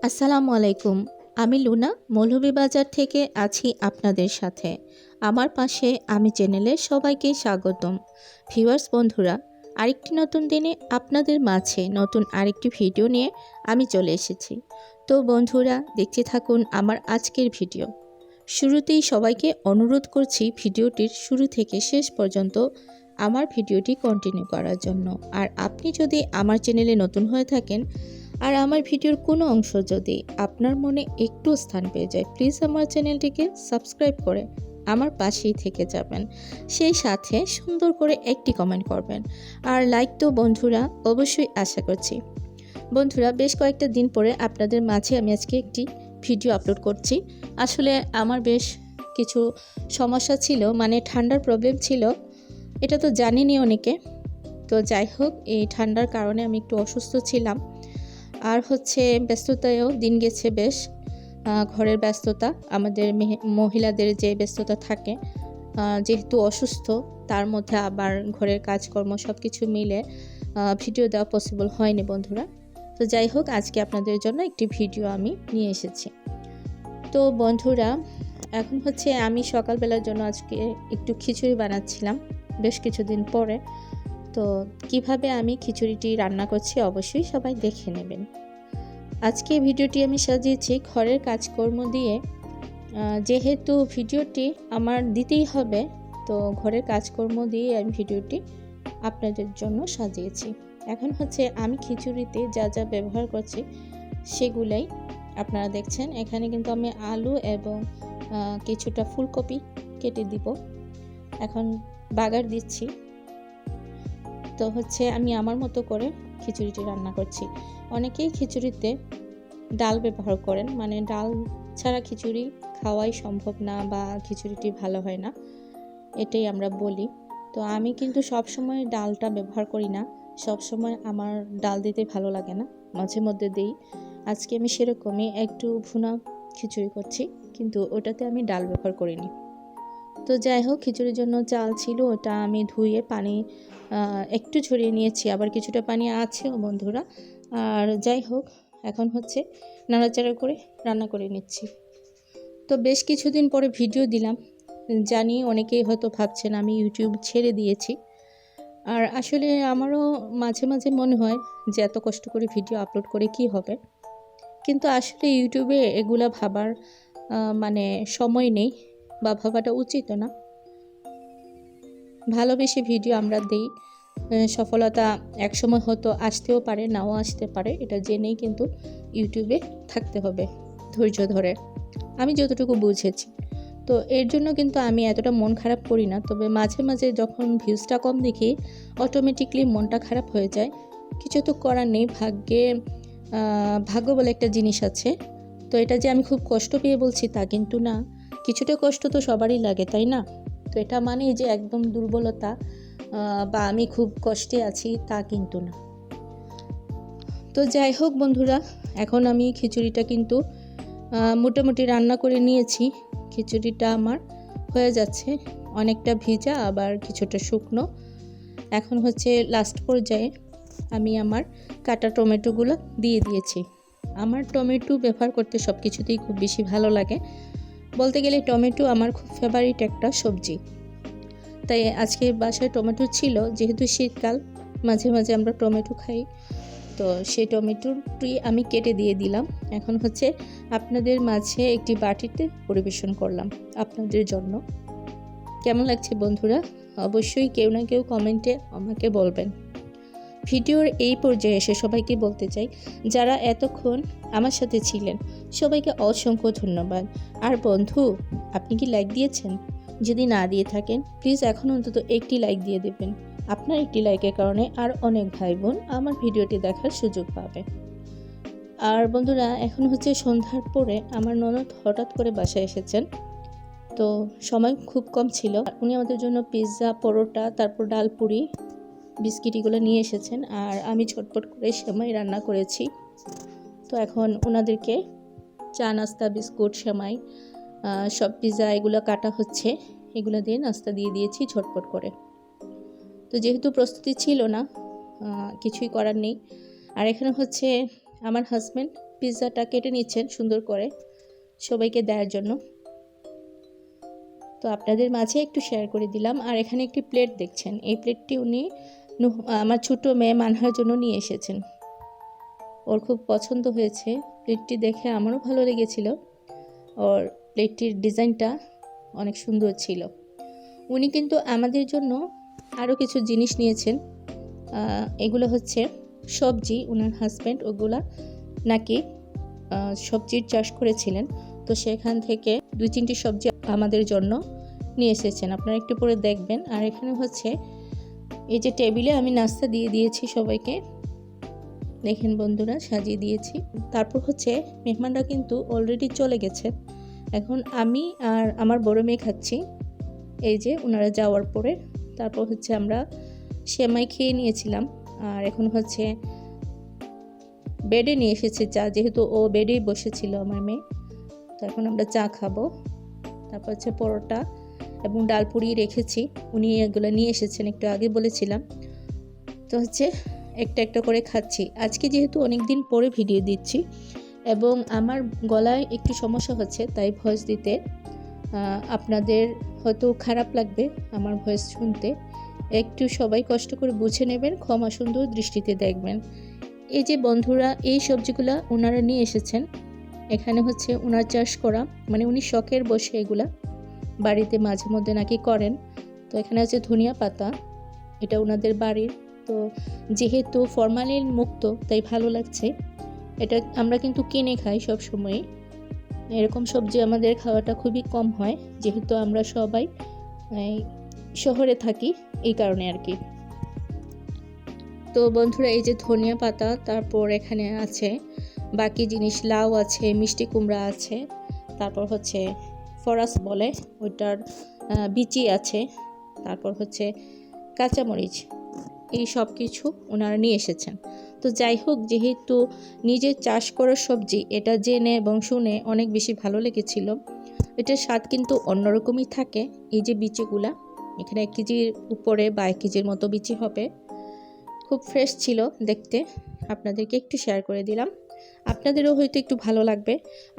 আসসালামু আলাইকুম। আমি লুনা মৌলভীবাজার থেকে আছি আপনাদের সাথে। আমার পাশে আমি চ্যানেলে সবাইকে স্বাগতম। ভিউয়ার্স বন্ধুরা, আরেকটি নতুন দিনে আপনাদের মাঝে নতুন আরেকটি ভিডিও নিয়ে আমি চলে এসেছি। তো বন্ধুরা, দেখতে থাকুন আমার আজকের ভিডিও। শুরুতেই সবাইকে অনুরোধ করছি ভিডিওটির শুরু থেকে শেষ পর্যন্ত আমার ভিডিওটি কন্টিনিউ করার জন্য। আর আপনি যদি আমার চ্যানেলে নতুন হয়ে থাকেন আর আমার ভিডিওর কোনো অংশ যদি আপনার মনে একটু স্থান পেয়ে যায়, প্লিজ আমার চ্যানেলটিকে সাবস্ক্রাইব করে আমার পাশেই থেকে যাবেন। সেই সাথে সুন্দর করে একটি কমেন্ট করবেন। আর লাইক তো বন্ধুরা অবশ্যই আশা করছি। বন্ধুরা, বেশ কয়েকটা দিন পরে আপনাদের মাঝে আমি আজকে একটি ভিডিও আপলোড করছি। আসলে আমার বেশ কিছু সমস্যা ছিল, মানে ঠান্ডার প্রবলেম ছিল, এটা তো জানেনই অনেকে। তো যাই হোক, এই ঠান্ডার কারণে আমি একটু অসুস্থ ছিলাম। আর ব্যস্ততায়ও দিন গেছে বেশ। ঘরের ব্যস্ততা, আমাদের মহিলাদের যে ব্যস্ততা থাকে, যেহেতু অসুস্থ, তার মধ্যে আবার ঘরের কাজকর্ম সব কিছু মিলে ভিডিও দেওয়া পসিবল হয়নি বন্ধুরা। তো যাই হোক, আজকে আপনাদের জন্য একটি ভিডিও আমি নিয়ে এসেছি। তো বন্ধুরা, এখন আমি সকালবেলার জন্য আজকে একটু খিচুড়ি বানাচ্ছিলাম বেশ কিছুদিন পরে। তো কিভাবে আমি খিচুড়িটি রান্না করছি অবশ্যই সবাই দেখে নেবেন। আজকে ভিডিওটি আমি সাজিয়েছি ঘরের কাজকর্ম দিয়ে। যেহেতু ভিডিওটি আমার দিতেই হবে, তো ঘরের কাজকর্ম দিয়ে আমি ভিডিওটি আপনাদের জন্য সাজিয়েছি। এখন আমি খিচুড়িতে যা যা ব্যবহার করছি সেগুলাই আপনারা দেখছেন। এখানে কিন্তু আমি আলু এবং কিছুটা ফুলকপি কেটে দিব। এখন বাগার দিচ্ছি। তো আমি আমার মতো করে খিচুড়িটি রান্না করছি। অনেকেই খিচুড়িতে ডাল ব্যবহার করেন, মানে ডাল ছাড়া খিচুড়ি খাওয়াই সম্ভব না বা খিচুড়িটি ভালো হয় না, এটাই আমরা বলি। তো আমি কিন্তু সব সময় ডালটা ব্যবহার করি না, সব সময় আমার ডাল দিতে ভালো লাগে না, মাঝে মধ্যে দিই। আজকে আমি সেরকমই একটু ভুনা খিচুড়ি করছি, কিন্তু ওটাতে আমি ডাল ব্যবহার করিনি। তো যাই হোক, খিচুড়ির জন্য চাল ছিল, ওটা আমি ধুয়ে পানি একটু ছড়িয়ে নিয়েছি, আবার কিছুটা পানি আছেও বন্ধুরা। আর যাই হোক, এখন নাড়াচাড়া করে রান্না করে নিচ্ছি। তো বেশ কিছুদিন পরে ভিডিও দিলাম, জানি অনেকেই হয়তো ভাবছেন আমি ইউটিউব ছেড়ে দিয়েছি। আর আসলে আমারও মাঝে মাঝে মনে হয় যে এত কষ্ট করে ভিডিও আপলোড করে কি হবে, কিন্তু আসলে ইউটিউবে এগুলা ভাবার মানে সময় নেই বা ভাবাটা উচিত না। ভালোবেসে ভিডিও আমরা দিই, সফলতা একসময় হয়তো আসতেও পারে, নাও আসতে পারে, এটা জেনেই কিন্তু ইউটিউবে থাকতে হবে ধৈর্য ধরে, আমি যতটুকু বুঝেছি। তো এর জন্য কিন্তু আমি এতটা মন খারাপ করি না, তবে মাঝে মাঝে যখন ভিউজটা কম দেখি অটোমেটিকলি মনটা খারাপ হয়ে যায়। কিছু তো করার নেই, ভাগ্য বলে একটা জিনিস আছে। তো এটা যে আমি খুব কষ্ট পেয়ে বলছি তা কিন্তু না, কিছুটা কষ্ট তো সবারই লাগে, তাই না? তো এটা মানে যে একদম দুর্বলতা বা আমি খুব কষ্টে আছি তা কিন্তু না। তো যাই হোক বন্ধুরা, এখন আমি খিচুড়িটা কিন্তু মোটামুটি রান্না করে নিয়েছি। খিচুড়িটা আমার হয়ে যাচ্ছে, অনেকটা ভিজা আবার কিছুটা শুকনো। এখন লাস্ট পর্যায়ে আমি আমার কাটা টমেটোগুলো দিয়ে দিয়েছি। আমার টমেটো ব্যবহার করতে সব কিছুতেই খুব বেশি ভালো লাগে, বলতে গেলে টমেটো আমার খুব ফেভারিট একটা সবজি। তাই আজকে বাসায় টমেটো ছিল, যেহেতু শীতকাল মাঝে মাঝে আমরা টমেটো খাই, তো সেই টমেটোটি আমি কেটে দিয়ে দিলাম। এখন আপনাদের মাঝে একটি বাটিতে পরিবেশন করলাম আপনাদের জন্য। কেমন লাগছে বন্ধুরা, অবশ্যই কেউ না কেউ কমেন্টে আমাকে বলবেন। ভিডিওর এই পর্যায়ে এসে সবাইকে বলতে চাই, যারা এতক্ষণ আমার সাথে ছিলেন সবাইকে অসংখ্য ধন্যবাদ। আর বন্ধু, আপনি কি লাইক দিয়েছেন? যদি না দিয়ে থাকেন প্লিজ এখন অন্তত একটি লাইক দিয়ে দেবেন। আপনার একটি লাইকের কারণে আর অনেক ভাই বোন আমার ভিডিওটি দেখার সুযোগ পাবে। আর বন্ধুরা, এখন সন্ধ্যার পরে আমার ননদ হঠাৎ করে বাসায় এসেছেন, তো সময় খুব কম ছিল। উনি আমাদের জন্য পিৎজা, পরোটা, তারপর ডাল, পুরি, বিস্কিট এগুলো নিয়ে এসেছেন। আর আমি ঝটপট করে সেমাই রান্না করেছি। তো এখন ওনাদেরকে চা নাস্তা, বিস্কুট, সেমাই, সব পিৎজা এগুলো কাটা হচ্ছে, এগুলো দিয়ে নাস্তা দিয়ে দিয়েছি ঝটপট করে। তো যেহেতু প্রস্তুতি ছিল না, কিছুই করার নেই। আর এখানে আমার হাজব্যান্ড পিৎজাটা কেটে নিচ্ছেন সুন্দর করে সবাইকে দেওয়ার জন্য। তো আপনাদের মাঝে একটু শেয়ার করে দিলাম। আর এখানে একটি প্লেট দেখছেন, এই প্লেটটি উনি আমার ছোট মেয়ে মানহার জন্য নিয়ে এসেছেন। ওর খুব পছন্দ হয়েছে প্লেটটি দেখে, আমারও ভালো লেগেছিল। ওর প্লেটটির ডিজাইনটা অনেক সুন্দর ছিল। উনি কিন্তু আমাদের জন্য আরও কিছু জিনিস নিয়েছেন। এগুলো হচ্ছে সবজি, ওনার হাজব্যান্ড ওগুলা নাকি সবজির চাষ করেছিলেন, তো সেখান থেকে 2-3টি সবজি আমাদের জন্য নিয়ে এসেছেন, আপনারা একটু পরে দেখবেন। আর এখানে হচ্ছে এই যে টেবিলে আমি নাস্তা দিয়ে দিয়েছি সবাইকে, দেখেন বন্ধুরা সাজিয়ে দিয়েছি। তারপর হচ্ছে মেহমানরা কিন্তু অলরেডি চলে গেছে, এখন আমি আর আমার বড় মেয়ে খাচ্ছি এই যে ওনারা যাওয়ার পরে। তারপর হচ্ছে আমরা সেমাই খেয়ে নিয়েছিলাম। আর এখন হচ্ছে বেডে নিয়ে এসেছে চা, যেহেতু ও বেডেই বসেছিল আমার মেয়ে, তো এখন আমরা চা খাবো। তারপর হচ্ছে পরোটা এবং ডাল পুরি রেখেছি, উনি এগুলো নিয়ে এসেছেন একটু আগে বলেছিলাম। তো হচ্ছে একটা একটা করে খাচ্ছি। আজকে যেহেতু অনেক দিন পরে ভিডিও দিচ্ছি এবং আমার গলায় একটু সমস্যা হচ্ছে, তাই ভয়েস দিতে আপনাদের হয়তো খারাপ লাগবে আমার ভয়েস শুনতে, একটু সবাই কষ্ট করে বুঝে নেবেন, ক্ষমা সুন্দর দৃষ্টিতে দেখবেন। এই যে বন্ধুরা এই সবজিগুলা ওনারা নিয়ে এসেছেন, এখানে হচ্ছে ওনার চাষ করা, মানে উনি শখের বসে এগুলা বাড়িতে মাঝে মধ্যে নাকি করেন। তো এখানে আছে ধনিয়া পাতা, এটা ওনাদের বাড়ির, তো যেহেতু ফরমালিন মুক্ত তাই ভালো লাগছে। এটা আমরা কিন্তু কিনে খাই সব সময়, এরকম সবজি আমাদের খাওয়াটা খুবই কম হয়, যেহেতু আমরা সবাই শহরে থাকি এই কারণে আর কি। তো বন্ধুরা এই যে ধনিয়া পাতা, তারপর এখানে আছে বাকি জিনিস, লাউ আছে, মিষ্টি কুমড়া আছে, তারপর হচ্ছে ফরাস বলে ওইটার বিচি আছে, তারপর হচ্ছে কাঁচামরিচ, এই সব কিছু ওনারা নিয়ে এসেছেন। তো যাই হোক, যেহেতু নিজের চাষ করা সবজি, এটা জেনে এবং শুনে অনেক বেশি ভালো লেগেছিল। এটার স্বাদ কিন্তু অন্যরকমই থাকে। এই যে বিচিগুলা, এখানে 1 কেজির উপরে বা 1 কেজির মতো বিচি হবে, খুব ফ্রেশ ছিল দেখতে, আপনাদেরকে একটু শেয়ার করে দিলাম, আপনাদেরও হয়তো একটু ভালো লাগবে।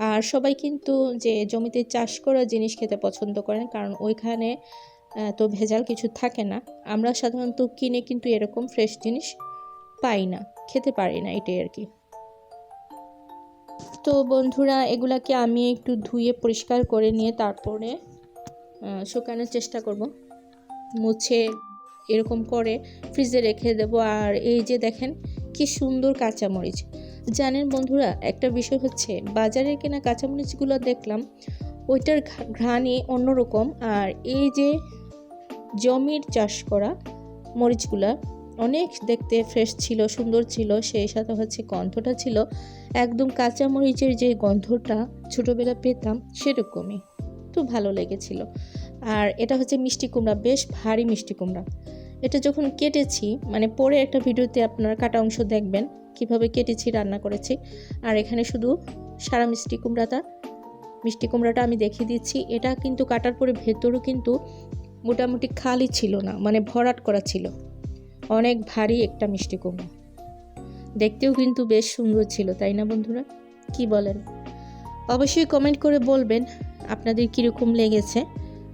আর সবাই কিন্তু যে জমিতে চাষ করা জিনিস খেতে পছন্দ করেন, কারণ ওইখানে তো ভেজাল কিছু থাকে না। আমরা সাধারণত কিনে কিন্তু এরকম ফ্রেশ জিনিস পাই না, খেতে পারি না, এটাই আর কি। তো বন্ধুরা এগুলাকে আমি একটু ধুয়ে পরিষ্কার করে নিয়ে তারপরে শুকানোর চেষ্টা করব, মুছে এরকম করে ফ্রিজে রেখে দেব। আর এই যে দেখেন কি সুন্দর কাঁচামরিচ, জানেন বন্ধুরা একটা বিষয় হচ্ছে, বাজারে কেনা কাঁচামরিচগুলো দেখলাম ওইটার ঘ্রাণই অন্যরকম, আর এই যে জমির চাষ করা মরিচগুলা অনেক দেখতে ফ্রেশ ছিল, সুন্দর ছিল, সেই সাথে হচ্ছে গন্ধটা ছিল একদম কাঁচা মরিচের যে গন্ধটা ছোটোবেলা পেতাম সেরকমই, তো ভালো লেগেছিল। আর এটা হচ্ছে মিষ্টি কুমড়া, বেশ ভারী মিষ্টি কুমড়া। এটা যখন কেটেছি, মানে পরে একটা ভিডিওতে আপনারা কাটা অংশ দেখবেন কিভাবে কেটেছি, রান্না করেছি। আর এখানে শুধু সারা মিষ্টি কুমড়াটা আমি দেখিয়ে দিচ্ছি। এটা কিন্তু কাটার পরে ভেতরও কিন্তু মোটামুটি খালি ছিল না, মানে ভরাট করা ছিল, অনেক ভারী একটা মিষ্টি কুমড়া, দেখতেও কিন্তু বেশ সুন্দর ছিল, তাই না বন্ধুরা? কি বলেন? অবশ্যই কমেন্ট করে বলবেন আপনাদের কীরকম লেগেছে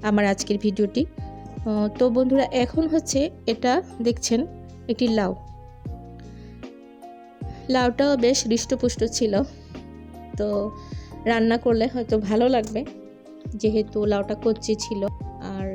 আমার আজকের ভিডিওটি। তো বন্ধুরা এখন হচ্ছে এটা দেখছেন একটি লাউটাও বেশ হৃষ্টপুষ্ট ছিল, তো রান্না করলে হয়তো ভালো লাগবে, যেহেতু লাউটা কচি ছিল আর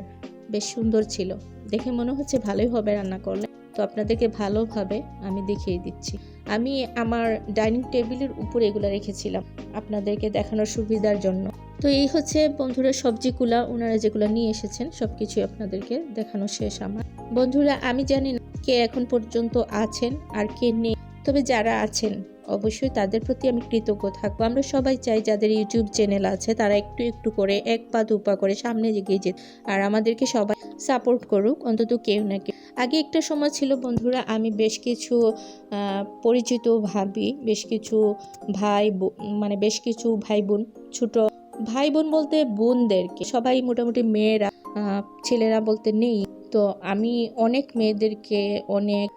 বেশ সুন্দর ছিল, দেখে মনে হচ্ছে ভালোই হবে রান্না করলে। তো আপনাদেরকে ভালোভাবে আমি দেখিয়ে দিচ্ছি। আমি আমার ডাইনিং টেবিলের উপরে এগুলো রেখেছিলাম আপনাদেরকে দেখানোর সুবিধার জন্য। তো এই হচ্ছে বন্ধুরা সবজিগুলা ওনারা যেগুলো নিয়ে এসেছেন সব কিছুই আপনাদেরকে দেখানো শেষ আমার। বন্ধুরা আমি জানি না কে এখন পর্যন্ত আছেন আর কে নেই, তবে যারা আছেন অবশ্যই তাদের প্রতি আমি কৃতজ্ঞ থাকবো। আমরা সবাই চাই যাদের ইউটিউব চ্যানেল আছে তারা একটু একটু করে, 1 পা 2 পা করে সামনে এগিয়ে যেতে, আর আমাদেরকে সবাই সাপোর্ট করুক, অন্তত কেউ না কেউ। আগে একটা সময় ছিল বন্ধুরা, আমি বেশ কিছু পরিচিত ভাবি, বেশ কিছু বেশ কিছু ভাই বোন, ছোট ভাই বোন বলতে বোনদেরকে, সবাই মোটামুটি মেয়েরা, ছেলেরা বলতে নেই, তো আমি অনেক মেয়েদেরকে, অনেক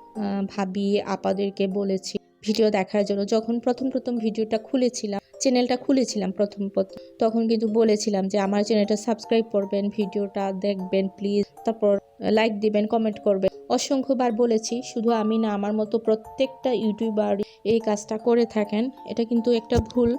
ভাবি আপাদেরকে বলেছি ভিডিও দেখার জন্য। যখন প্রথম ভিডিওটা খুলেছিলাম, চ্যানেলটা খুলেছিলাম প্রথম তখন কিন্তু বলেছিলাম যে আমার চ্যানেলটা সাবস্ক্রাইব করবেন, ভিডিওটা দেখবেন প্লিজ, তারপর লাইক দিবেন, কমেন্ট করবেন। অসংখ্যবার বলেছি, শুধু আমি না, আমার মতো প্রত্যেকটা ইউটিউবার এই কাজটা করে থাকেন। এটা কিন্তু একটা ভুল।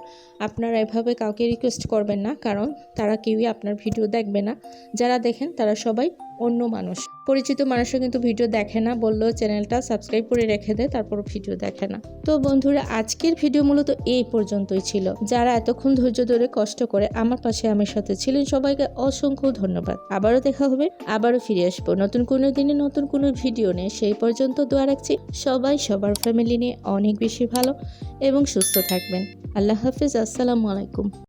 আপনারা এভাবে কাউকে রিকোয়েস্ট করবেন না, কারণ তারা কেউই আপনার ভিডিও দেখবে না। যারা দেখেন তারা সবাই অন্য মানুষ, পরিচিত মানুষও কিন্তু ভিডিও দেখে না, বললেও চ্যানেলটা সাবস্ক্রাইব করে রেখে দেয়, তারপর ভিডিও দেখে না। তো বন্ধুরা, আজকের ভিডিও মূলত এই পর্যন্তই ছিল। যারা এতক্ষণ ধৈর্য ধরে কষ্ট করে আমার পাশে আমার সাথে ছিলেন, সবাইকে অসংখ্য ধন্যবাদ। আবারও দেখা হবে, আবারও ফিরে আসবো নতুন কোনো দিনে নতুন কোনো ভিডিও নিয়ে। সেই পর্যন্ত দোয়া রাখছি সবাই সবার ফ্যামিলি নিয়ে অনেক বেশি ভালো এবং সুস্থ থাকবেন। আল্লাহ হাফিজ, আসসালামু আলাইকুম।